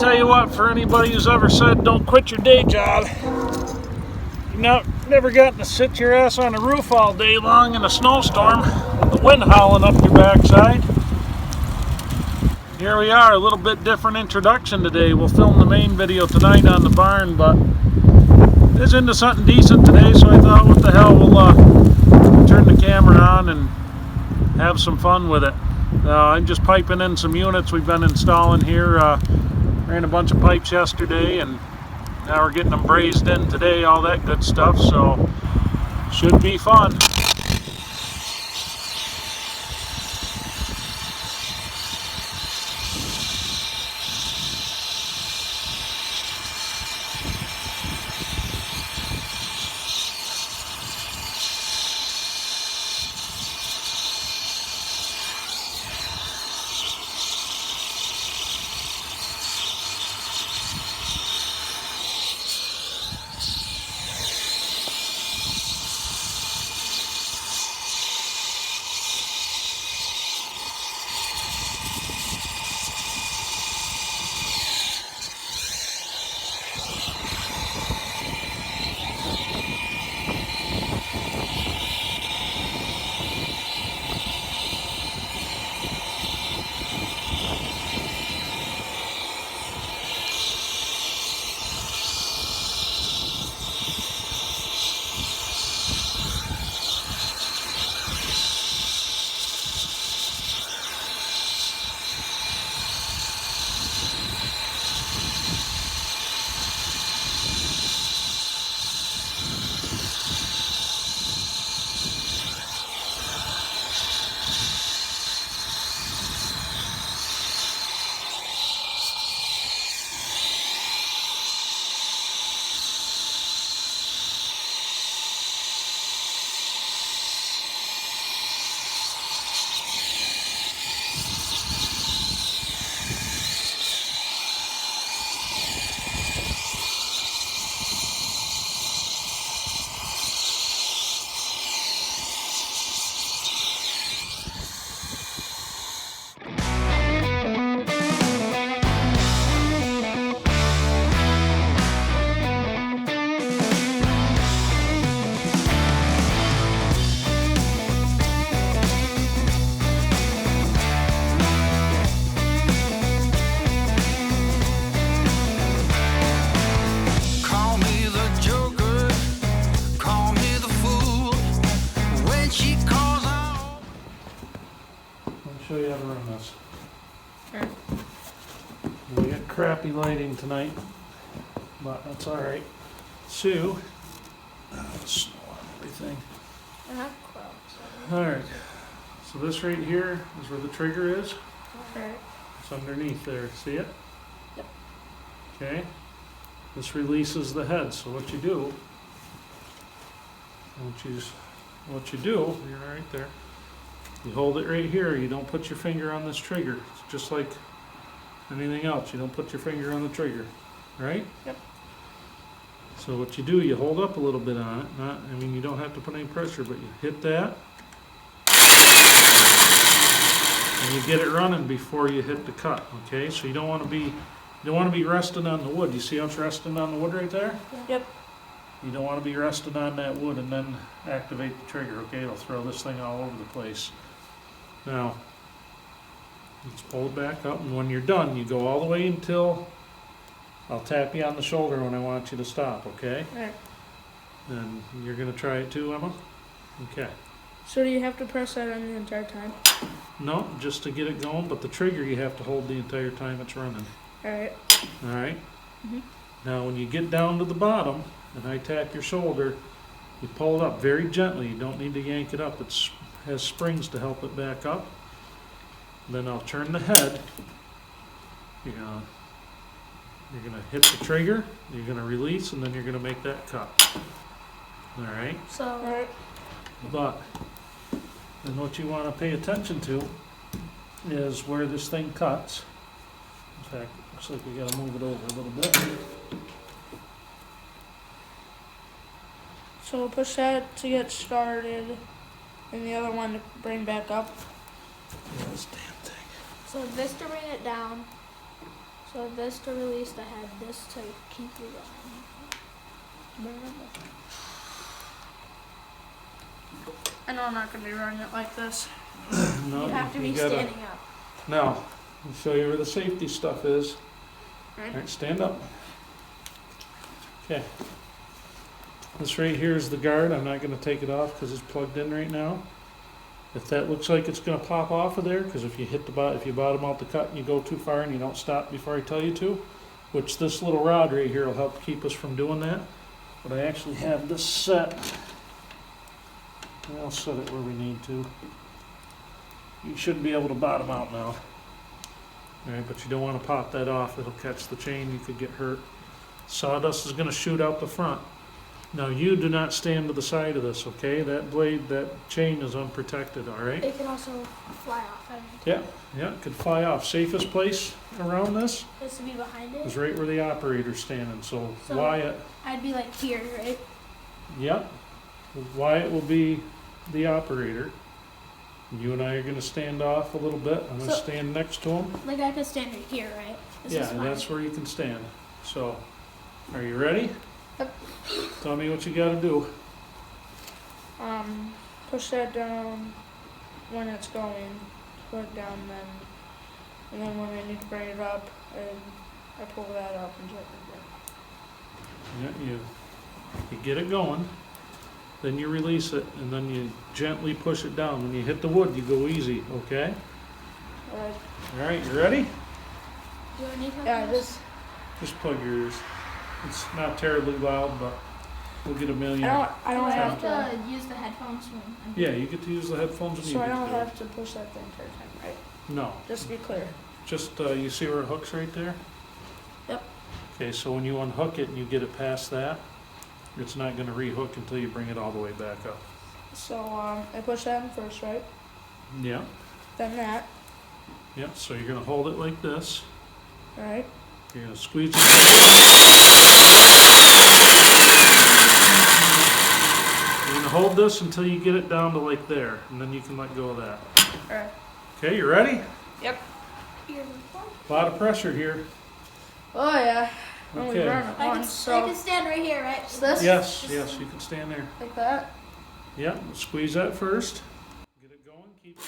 tell you what, for anybody who's ever said don't quit your day job, you've never gotten to sit your ass on a roof all day long in a snowstorm with the wind howling up your backside. Here we are, a little bit different introduction today. We'll film the main video tonight on the barn, but it's into something decent today, so I thought, what the hell, we'll turn the camera on and have some fun with it. I'm just piping in some units we've been installing here. Ran a bunch of pipes yesterday, and now we're getting them brazed in today, all that good stuff, so should be fun. Show you how to run this. Sure. We got crappy lighting tonight, but that's alright. Sue, snow on everything. Alright, so this right here is where the trigger is. Okay. It's underneath there, see it? Yep. Okay, this releases the head, so what you do, you're right there. You hold it right here, you don't put your finger on this trigger. It's just like anything else, you don't put your finger on the trigger, right? Yep. So what you do, you hold up a little bit on it, you don't have to put any pressure, but you hit that, and you get it running before you hit the cut, okay? So you don't want to be resting on the wood. You see how it's resting on the wood right there? Yep. You don't want to be resting on that wood and then activate the trigger, okay? It'll throw this thing all over the place. Now, let's pull it back up, and when you're done, you go all the way until I'll tap you on the shoulder when I want you to stop, okay? Alright. And you're going to try it too, Emma? Okay. So do you have to press that on the entire time? No, just to get it going, but the trigger you have to hold the entire time it's running. Alright. Alright? Mm-hmm. Now, when you get down to the bottom, and I tap your shoulder, you pull it up very gently. You don't need to yank it up. It has springs to help it back up. Then I'll turn the head. You're gonna hit the trigger, you're gonna release, and then you're gonna make that cut. Alright? Alright. But then what you want to pay attention to is where this thing cuts. In fact, it looks like we gotta move it over a little bit. So we'll push that to get started, and the other one to bring back up. Yeah, this damn thing. So this to bring it down. So this to release, I had this to keep it on. I know I'm not gonna be running it like this. No, You have to be gotta- standing up. Now, I'll show you where the safety stuff is. Right. Alright, stand up. Okay. This right here is the guard. I'm not going to take it off because it's plugged in right now. If that looks like it's going to pop off of there, because if you hit the if you bottom out the cut and you go too far and you don't stop before I tell you to, which this little rod right here will help keep us from doing that. But I actually have this set. I'll set it where we need to. You shouldn't be able to bottom out now. Alright, but you don't want to pop that off. It'll catch the chain. You could get hurt. Sawdust is going to shoot out the front. Now you do not stand to the side of this, okay? That blade, that chain is unprotected, alright? It can also fly off. I mean, Yeah, it could fly off. Safest place around this this to be behind it. is right where the operator's standing. So So- Wyatt, I'd be like here, right? yeah, Wyatt will be the operator. You and I are going to stand off a little bit. I'm going to So- stand next to him. Like I could stand right here, right? This Yeah, is and fine. that's where you can stand. So, are you ready? Yep. Tell me what you got to do. Push that down when it's going. Put it down then. And then when I need to bring it up, I pull that up and gently bring it. Yeah, you get it going, then you release it, and then you gently push it down. When you hit the wood, you go easy, okay? Alright. All right, you ready? Do I need help? Yeah, with this? this. Just plug your ears. It's not terribly loud, but we'll get a million. I Do don't I have have to. to use the headphones when I'm Yeah, you get to use the headphones when you So I get don't to go. have to push that the entire time, right? No, Just to be clear. just, you see where it hooks right there? Yep. Okay, so when you unhook it and you get it past that, it's not gonna rehook until you bring it all the way back up. So I push that in first, right? Yeah, Then that. yeah, so you're gonna hold it like this. Alright. You're gonna squeeze it. You're gonna hold this until you get it down to like there, and then you can let go of that. Alright. Okay, you ready? here. A lot of pressure here. Oh yeah. Only Okay. run it I once, can so stand right here, right? is this Yes, yes, you can stand there. like that? Yeah, squeeze that first. Get it going, keep it.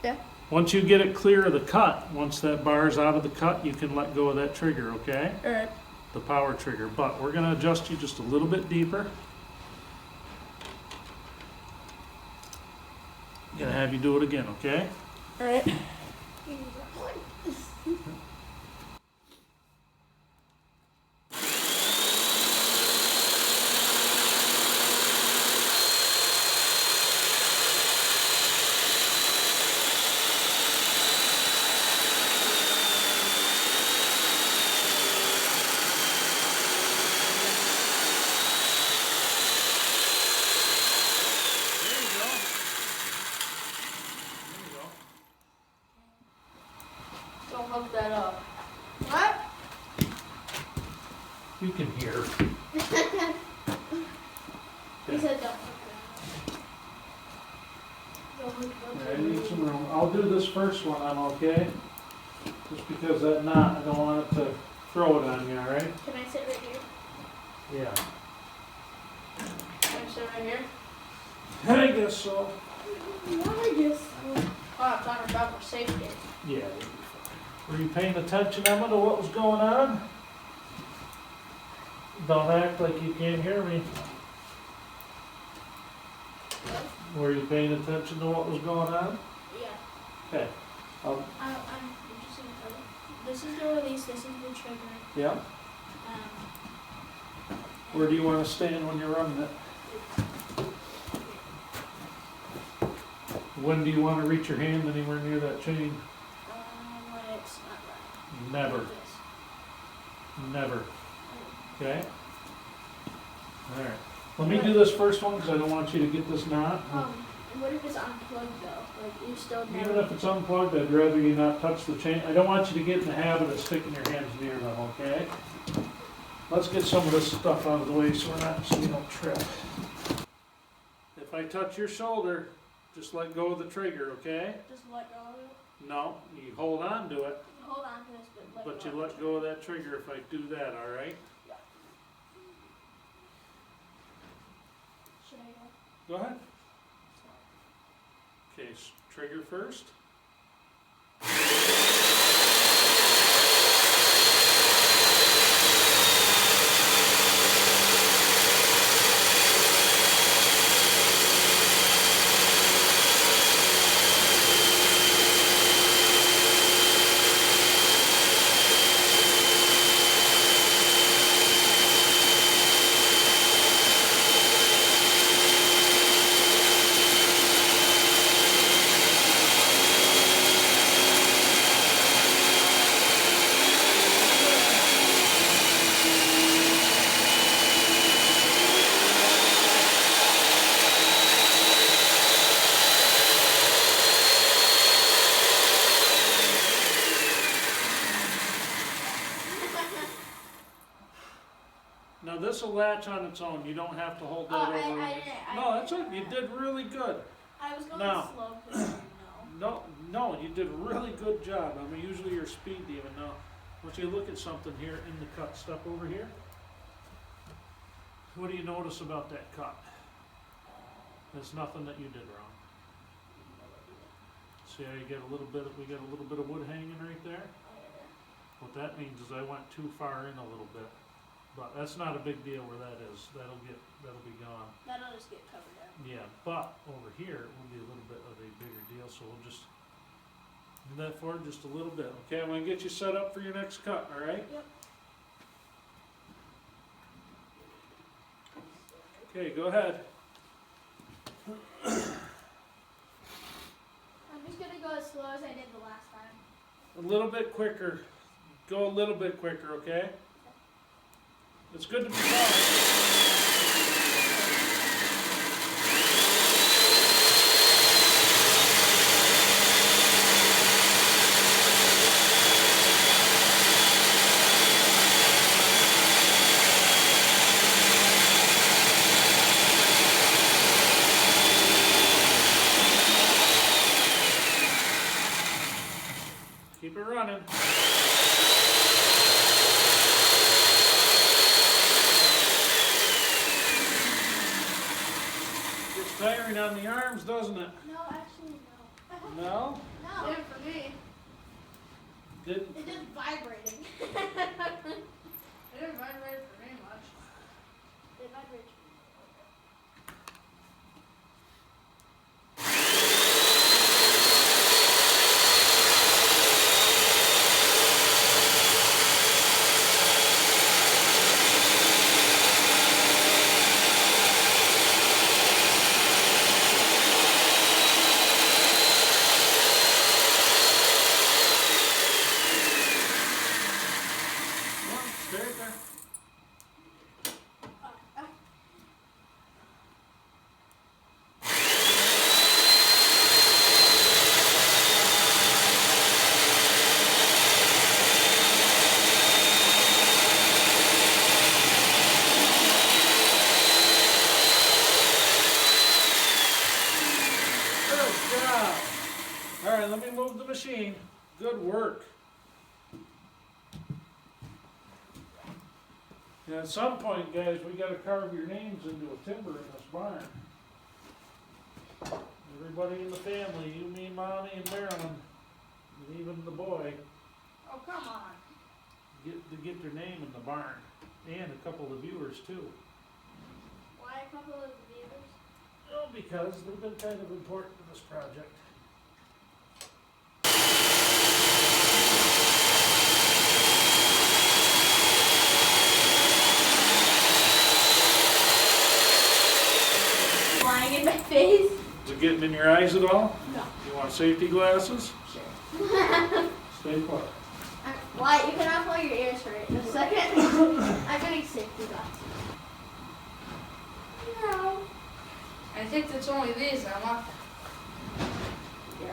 Yeah. Once you get it clear of the cut, once that bar is out of the cut, you can let go of that trigger, okay? Alright. The power trigger. But we're gonna adjust you just a little bit deeper. Gonna have you do it again, okay? Alright. There you go. There you go. Don't hook that up. What? You can hear. He said don't. I need some room. I'll do this first one, I'm okay? Just because that knot, I don't want it to throw it on you, alright? Can I sit right here? Yeah. Can I sit right here? I guess so. I just. Oh, I'm talking about for safety. Yeah. you'll be fine. Were you paying attention, Emma, to what was going on? Don't act like you can't hear me. Were you paying attention to what was going on? Yeah. Okay. I'm interested in color. This is the release. This is the trigger. Yeah. Where do you want to stand when you're running it? When do you want to reach your hand anywhere near that chain? When it's not running. Never. Like this. Never. Okay? Alright. Let me do this first one because I don't want you to get this knot. What if it's unplugged though? Like you still never. Even if it's unplugged, I'd rather you not touch the chain. I don't want you to get in the habit of sticking your hands near them, okay? Let's get some of this stuff out of the way so we don't trip. If I touch your shoulder, just let go of the trigger, okay? Just let go of it. No, you hold on to it, Hold on to this, but you let go of that trigger if I do that, alright? Should I go? Go ahead. Okay, trigger first. Now this will latch on its own. You don't have to hold that over. I didn't. No, that's okay. You did really good. I was going Now. slow because No, you did a really good job. I mean, usually your speed demon. Now, once you look at something here in the cut, step over here. What do you notice about that cut? There's nothing that you did wrong. See how you get a little bit? We got a little bit of wood hanging right there. What that means is I went too far in a little bit, but that's not a big deal where that is. That'll be gone. That'll just get covered up. Yeah, but over here will be a little bit of a bigger deal, so we'll just move that forward just a little bit. Okay, I'm gonna get you set up for your next cut, all right? Yep. Okay, go ahead. I'm just gonna go as slow as I did the last time. A little bit quicker. Go a little bit quicker, okay? It's good to be fast. Keep it running. Gets tiring on the arms, doesn't it? No, actually no. No? No. Yeah, for me. Didn't. It just vibrating. It didn't vibrate for me much. It vibrates. Come on, stay right there. Good job. All right, let me move the machine. Good work. And at some point, guys, we got to carve your names into a timber in this barn. Everybody in the family, you, me, Mommy, and Marilyn, and even the boy, Oh, come on. get their name in the barn, and a couple of viewers too. Why a couple of the viewers? Well, because they've been kind of important to this project. Flying in my face. Is it getting in your eyes at all? No. You want safety glasses? Sure. Stay put. Why? You cannot pull your ears for it in a second. I'm getting safety glasses. No. I think it's only these, Emma. Yeah.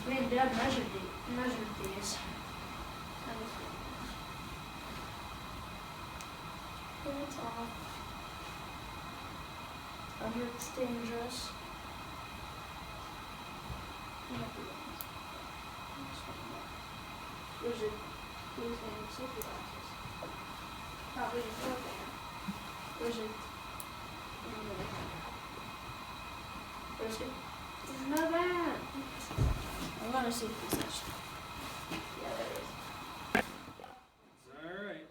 Me and Dad measured these. It's off. I heard it's dangerous. Who's wearing safety glasses? Probably a four band. Where's it? Where's it? There's no band. I want to see if this is. Yeah, there is. All right.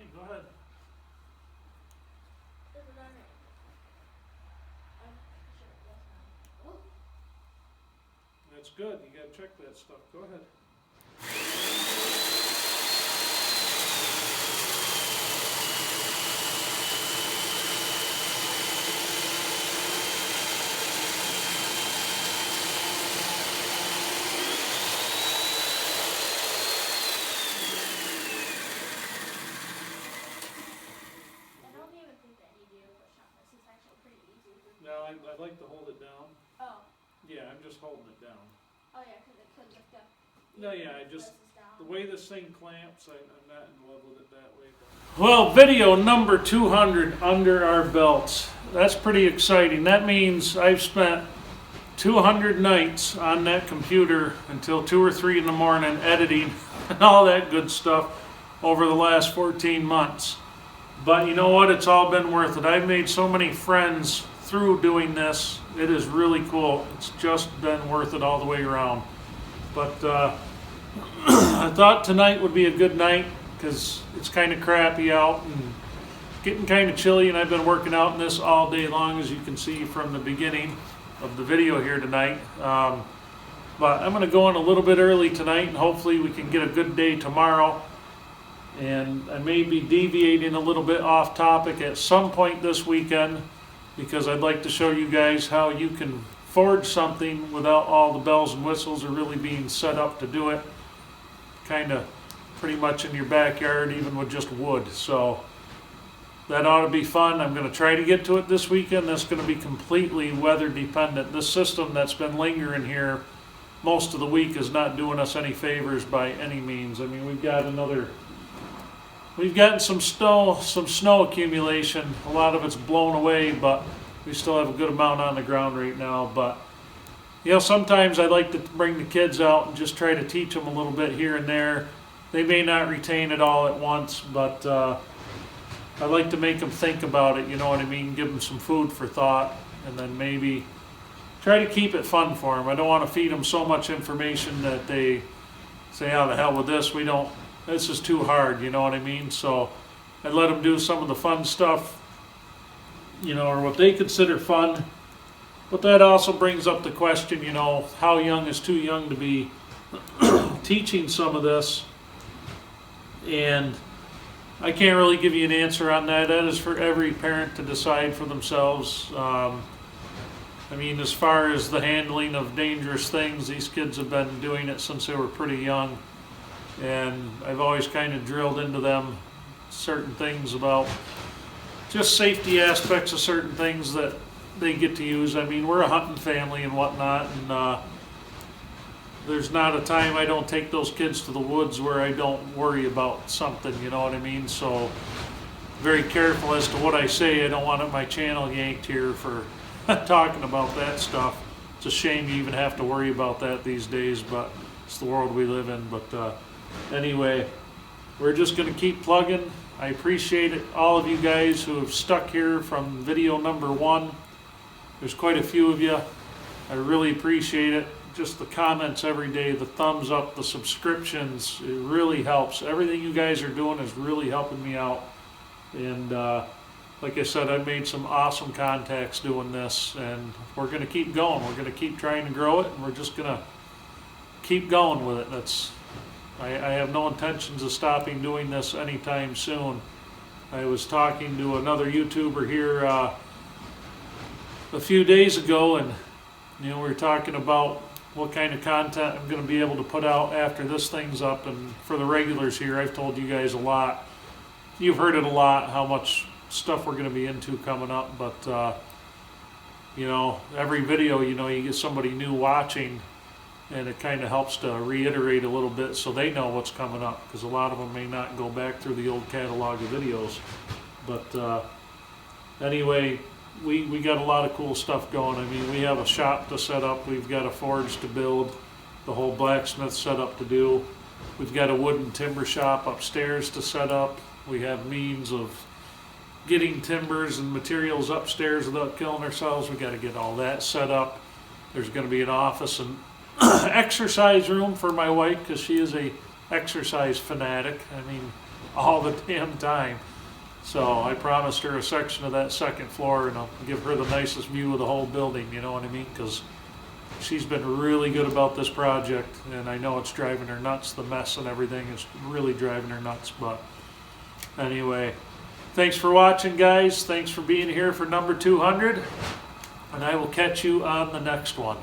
Okay, go ahead. That's good. You gotta check that stuff. Go ahead. I don't even think that you do push on this. It's actually pretty easy. Now, I'd like to hold it down. Oh. Yeah, I'm just holding it down. Oh yeah, because it could lift up. No, yeah, I just, Down. the way this thing clamps, I'm not in love with it that way. Well, video number 200 under our belts. That's pretty exciting. That means I've spent 200 nights on that computer until 2 or 3 in the morning editing and all that good stuff over the last 14 months. But you know what? It's all been worth it. I've made so many friends through doing this. It is really cool. It's just been worth it all the way around. But I thought tonight would be a good night because it's kind of crappy out and getting kind of chilly, and I've been working out in this all day long, as you can see from the beginning of the video here tonight. But I'm going to go in a little bit early tonight, and hopefully we can get a good day tomorrow. And I may be deviating a little bit off topic at some point this weekend, because I'd like to show you guys how you can forge something without all the bells and whistles or really being set up to do it. Kind of pretty much in your backyard, even with just wood. So that ought to be fun. I'm going to try to get to it this weekend. That's going to be completely weather dependent. This system that's been lingering here most of the week is not doing us any favors by any means. I mean, we've gotten some snow accumulation. A lot of it's blown away, but we still have a good amount on the ground right now. But you know, sometimes I like to bring the kids out and just try to teach them a little bit here and there. They may not retain it all at once, but I like to make them think about it, you know what I mean? Give them some food for thought, and then maybe try to keep it fun for them. I don't want to feed them so much information that they say, "Oh, the hell with this, this is too hard," you know what I mean? So I let them do some of the fun stuff, you know, or what they consider fun. But that also brings up the question, you know, how young is too young to be teaching some of this? And I can't really give you an answer on that. That is for every parent to decide for themselves. I mean, as far as the handling of dangerous things, these kids have been doing it since they were pretty young. And I've always kind of drilled into them certain things about just safety aspects of certain things that they get to use. I mean, we're a hunting family and whatnot, and there's not a time I don't take those kids to the woods where I don't worry about something, you know what I mean? So very careful as to what I say. I don't want my channel yanked here for talking about that stuff. It's a shame you even have to worry about that these days, but it's the world we live in. But anyway, we're just going to keep plugging. I appreciate it, all of you guys who have stuck here from video number 1. There's quite a few of you. I really appreciate it. just the comments every day, the thumbs up, the subscriptions. It really helps. Everything you guys are doing is really helping me out. And like I said, I've made some awesome contacts doing this, and we're going to keep going. We're going to keep trying to grow it, and we're just going to keep going with it. I have no intentions of stopping doing this anytime soon. I was talking to another YouTuber here a few days ago, and we were talking about what kind of content I'm going to be able to put out after this thing's up. And for the regulars here, I've told you guys a lot. You've heard it a lot, how much stuff we're going to be into coming up. But, every video, you get somebody new watching, and it kind of helps to reiterate a little bit so they know what's coming up, because a lot of them may not go back through the old catalog of videos. But anyway, we got a lot of cool stuff going. I mean, we have a shop to set up, we've got a forge to build, the whole blacksmith setup to do. We've got a wooden timber shop upstairs to set up. We have means of getting timbers and materials upstairs without killing ourselves. We got to get all that set up. There's going to be an office and exercise room for my wife, because she is a exercise fanatic. I mean, all the damn time. So I promised her a section of that second floor, and I'll give her the nicest view of the whole building, you know what I mean? Because she's been really good about this project, and I know it's driving her nuts. The mess and everything is really driving her nuts. But anyway, thanks for watching, guys. Thanks for being here for number 200, and I will catch you on the next one.